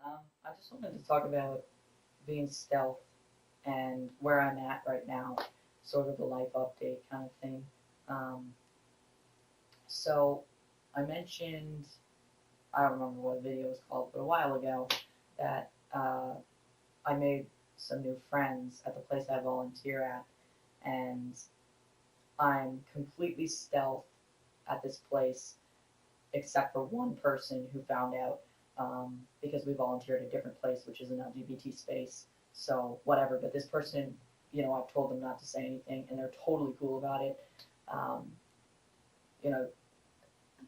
I just wanted to talk about being stealth and where I'm at right now, sort of a life update kind of thing. Um, so I mentioned, I don't remember what video it was called, but a while ago, that I made some new friends at the place I volunteer at, and I'm completely stealth at this place, except for one person who found out because we volunteered at a different place, which is an LGBT space. So whatever. But this person, I've told them not to say anything, and they're totally cool about it. Um, you know,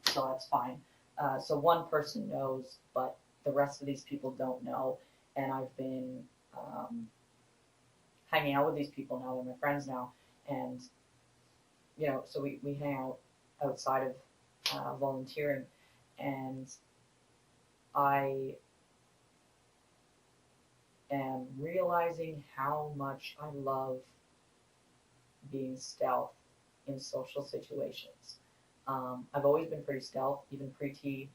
so that's fine. So one person knows, but the rest of these people don't know. And I've been um, hanging out with these people now. They're my friends now, and so we hang out outside of volunteering, and I am realizing how much I love being stealth in social situations. I've always been pretty stealth, even pre-T.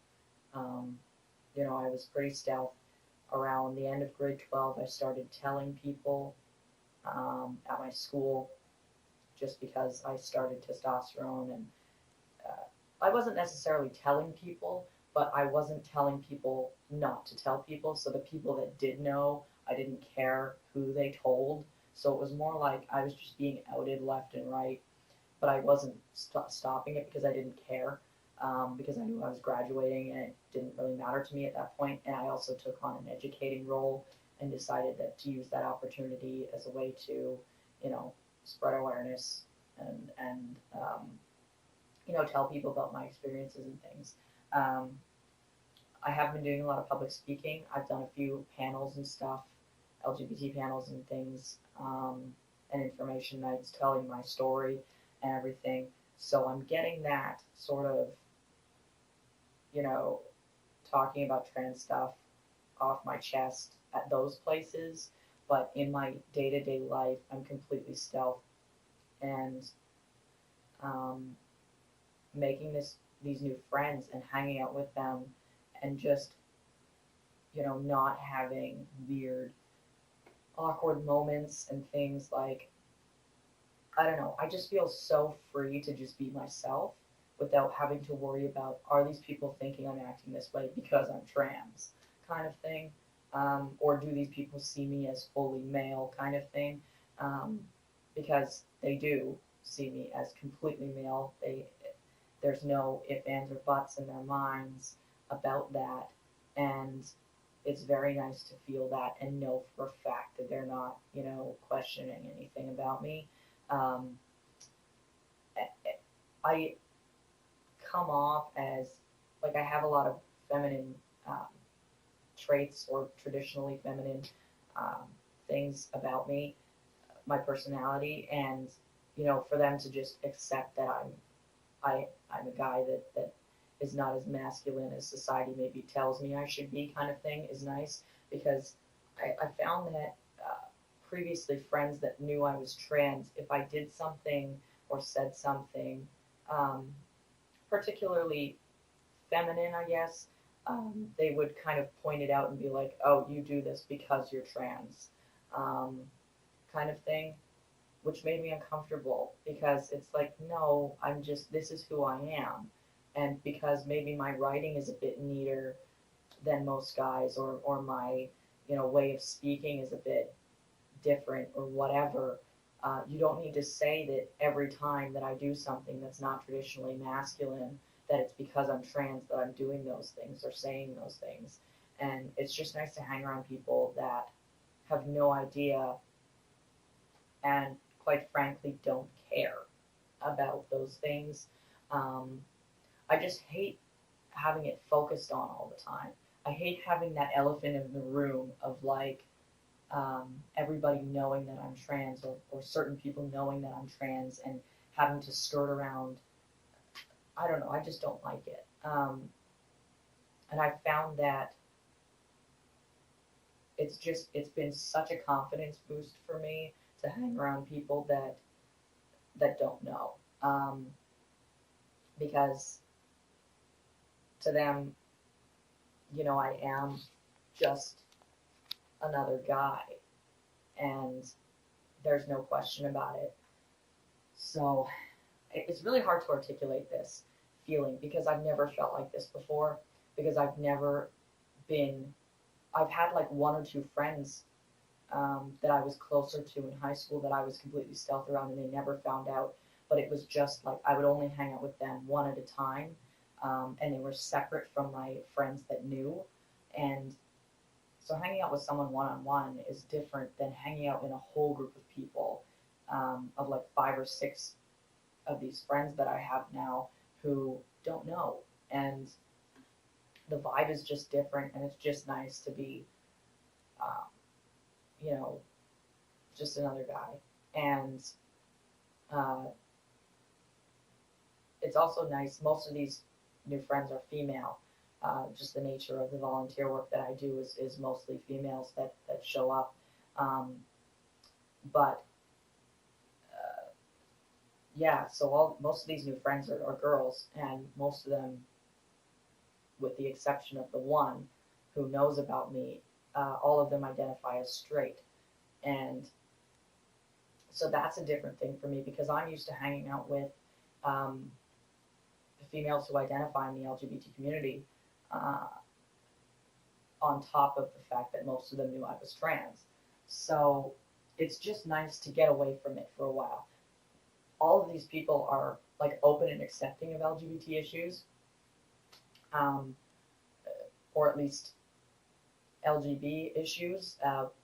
Um, I was pretty stealth. Around the end of grade 12, I started telling people at my school just because I started testosterone and I wasn't necessarily telling people, but I wasn't telling people not to tell people. So the people that did know, I didn't care who they told. So it was more like I was just being outed left and right, but I wasn't stopping it because I didn't care, because I knew I was graduating and it didn't really matter to me at that point. And I also took on an educating role and decided that to use that opportunity as a way to, spread awareness and tell people about my experiences and things. Um, I have been doing a lot of public speaking. I've done a few panels and stuff, LGBT panels and things, and information nights telling my story and everything. So I'm getting that sort of, you know, talking about trans stuff off my chest at those places. But in my day to day life, I'm completely stealth and um, making these new friends and hanging out with them and just not having weird awkward moments and things like I don't know, I just feel so free to just be myself without having to worry about are these people thinking I'm acting this way because I'm trans kind of thing, or do these people see me as fully male kind of thing, um, because they do see me as completely male. There's no ifs, ands, or buts in their minds about that. And it's very nice to feel that and know for a fact that they're not, questioning anything about me. Um, I come off as like I have a lot of feminine um, traits or traditionally feminine um, things about me, my personality, and for them to just accept that I'm a guy that is not as masculine as society maybe tells me I should be, kind of thing, is nice because I found that previously friends that knew I was trans, if I did something or said something um, particularly feminine, I guess, they would kind of point it out and be like, "Oh, you do this because you're trans," um, kind of thing, which made me uncomfortable because it's like, no, I'm just, this is who I am. And because maybe my writing is a bit neater than most guys, or my, way of speaking is a bit different or whatever, you don't need to say that every time that I do something that's not traditionally masculine, that it's because I'm trans that I'm doing those things or saying those things. And it's just nice to hang around people that have no idea and quite frankly don't care about those things. Um, I just hate having it focused on all the time. I hate having that elephant in the room of like everybody knowing that I'm trans, or certain people knowing that I'm trans and having to skirt around. I don't know. I just don't like it. And I found that it's been such a confidence boost for me to hang around people that don't know, um, because to them, I am just another guy, and there's no question about it. So it's really hard to articulate this feeling because I've never felt like this before, because I've never been, I've had like one or two friends that I was closer to in high school that I was completely stealth around and they never found out. But it was just like I would only hang out with them one at a time, and they were separate from my friends that knew. And so hanging out with someone one on one is different than hanging out in a whole group of people, of like five or six of these friends that I have now who don't know. And the vibe is just different, and it's just nice to be, um, you know, just another guy. And uh, it's also nice. Most of these new friends are female. Just the nature of the volunteer work that I do is mostly females that show up. Um, but yeah, so most of these new friends are girls, and most of them, with the exception of the one who knows about me, all of them identify as straight. And so that's a different thing for me because I'm used to hanging out with um, females who identify in the LGBT community, uh, on top of the fact that most of them knew I was trans. So it's just nice to get away from it for a while. All of these people are like open and accepting of LGBT issues, um, or at least LGB issues.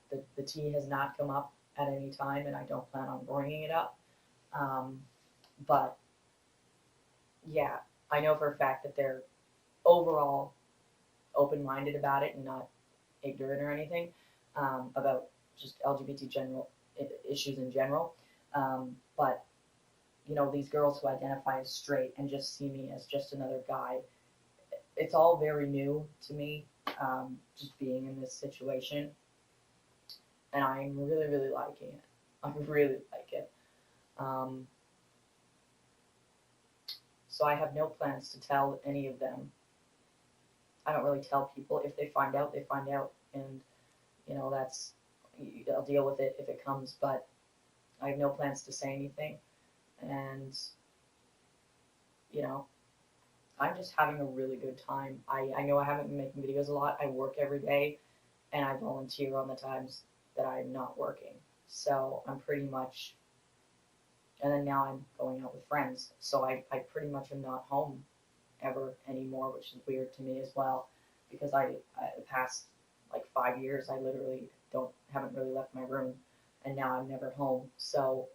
The T has not come up at any time, and I don't plan on bringing it up. Um, but yeah, I know for a fact that they're overall open-minded about it and not ignorant or anything, about just LGBT general issues in general. But these girls who identify as straight and just see me as just another guy, it's all very new to me. Just being in this situation, and I'm really, really liking it. I really like it. Um, so I have no plans to tell any of them. I don't really tell people. If they find out, they find out, and that's, I'll deal with it if it comes. But I have no plans to say anything, and you know, I'm just having a really good time. I know I haven't been making videos a lot. I work every day, and I volunteer on the times that I'm not working. So I'm pretty much, and then now I'm going out with friends. So I pretty much am not home ever anymore, which is weird to me as well, because the past like 5 years I literally haven't really left my room, and now I'm never home. So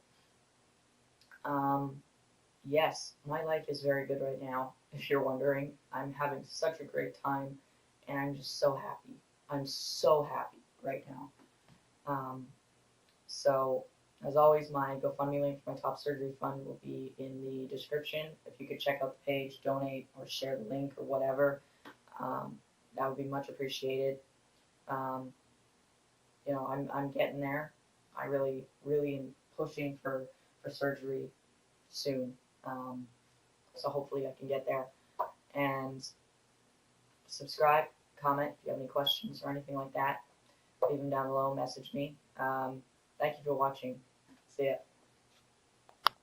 yes, my life is very good right now. If you're wondering, I'm having such a great time, and I'm just so happy. I'm so happy right now. Um, so, as always, my GoFundMe link for my top surgery fund will be in the description. If you could check out the page, donate, or share the link or whatever, um, that would be much appreciated. Um, I'm getting there. I really, really am pushing for surgery soon. So hopefully I can get there. And subscribe, comment if you have any questions or anything like that. Leave them down below, message me. Thank you for watching. See ya.